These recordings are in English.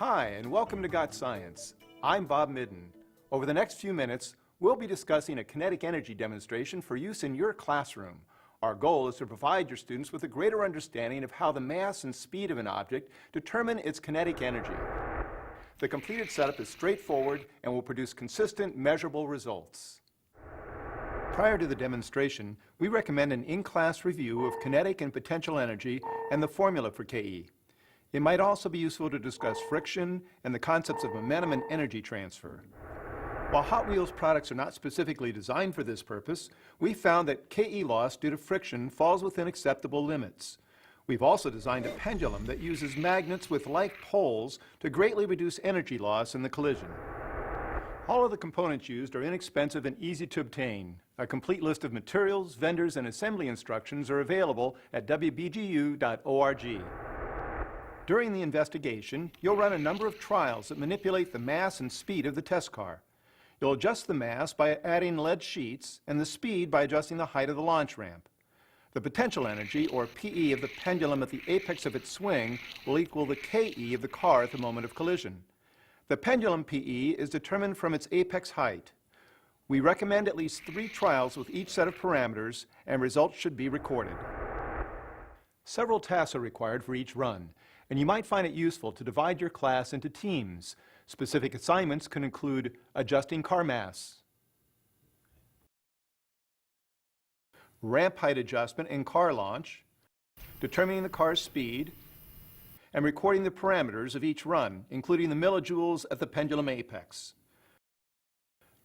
Hi, and welcome to Got Science. I'm Bob Midden. Over the next few minutes, we'll be discussing a kinetic energy demonstration for use in your classroom. Our goal is to provide your students with a greater understanding of how the mass and speed of an object determine its kinetic energy. The completed setup is straightforward and will produce consistent, measurable results. Prior to the demonstration, we recommend an in-class review of kinetic and potential energy and the formula for KE. It might also be useful to discuss friction and the concepts of momentum and energy transfer. While Hot Wheels products are not specifically designed for this purpose, we found that KE loss due to friction falls within acceptable limits. We've also designed a pendulum that uses magnets with like poles to greatly reduce energy loss in the collision. All of the components used are inexpensive and easy to obtain. A complete list of materials, vendors, and assembly instructions are available at WBGU.org. During the investigation, you'll run a number of trials that manipulate the mass and speed of the test car. You'll adjust the mass by adding lead sheets and the speed by adjusting the height of the launch ramp. The potential energy, or PE, of the pendulum at the apex of its swing will equal the KE of the car at the moment of collision. The pendulum PE is determined from its apex height. We recommend at least 3 trials with each set of parameters, and results should be recorded. Several tasks are required for each run, and you might find it useful to divide your class into teams. Specific assignments can include adjusting car mass, ramp height adjustment and car launch, determining the car's speed, and recording the parameters of each run, including the millijoules at the pendulum apex.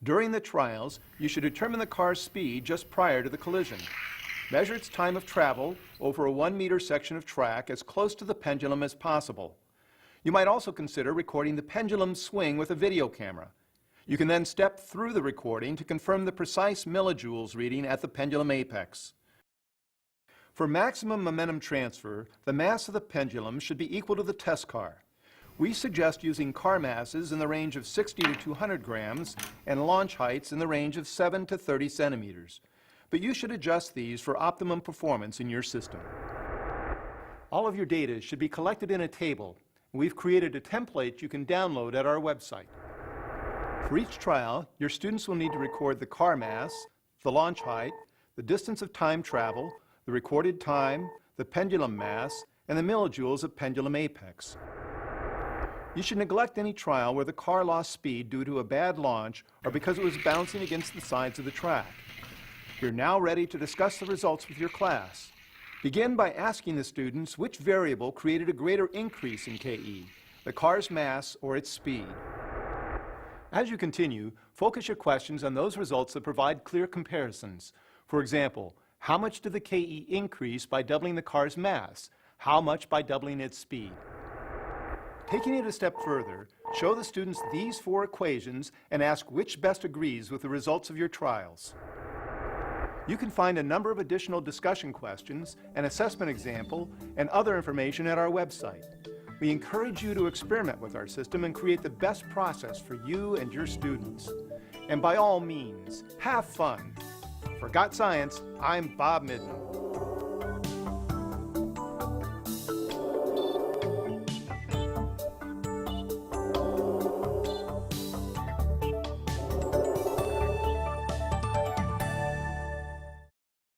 During the trials, you should determine the car's speed just prior to the collision. Measure its time of travel over a 1-meter section of track as close to the pendulum as possible. You might also consider recording the pendulum swing with a video camera. You can then step through the recording to confirm the precise millijoules reading at the pendulum apex. For maximum momentum transfer, the mass of the pendulum should be equal to the test car. We suggest using car masses in the range of 60 to 200 grams and launch heights in the range of 7 to 30 centimeters. But you should adjust these for optimum performance in your system. All of your data should be collected in a table. We've created a template you can download at our website. For each trial, your students will need to record the car mass, the launch height, the distance of time travel, the recorded time, the pendulum mass, and the millijoules at pendulum apex. You should neglect any trial where the car lost speed due to a bad launch or because it was bouncing against the sides of the track. You're now ready to discuss the results with your class. Begin by asking the students which variable created a greater increase in KE, the car's mass or its speed. As you continue, focus your questions on those results that provide clear comparisons. For example, how much did the KE increase by doubling the car's mass? How much by doubling its speed? Taking it a step further, show the students these 4 equations and ask which best agrees with the results of your trials. You can find a number of additional discussion questions, an assessment example, and other information at our website. We encourage you to experiment with our system and create the best process for you and your students. And by all means, have fun. For Got Science, I'm Bob Midden.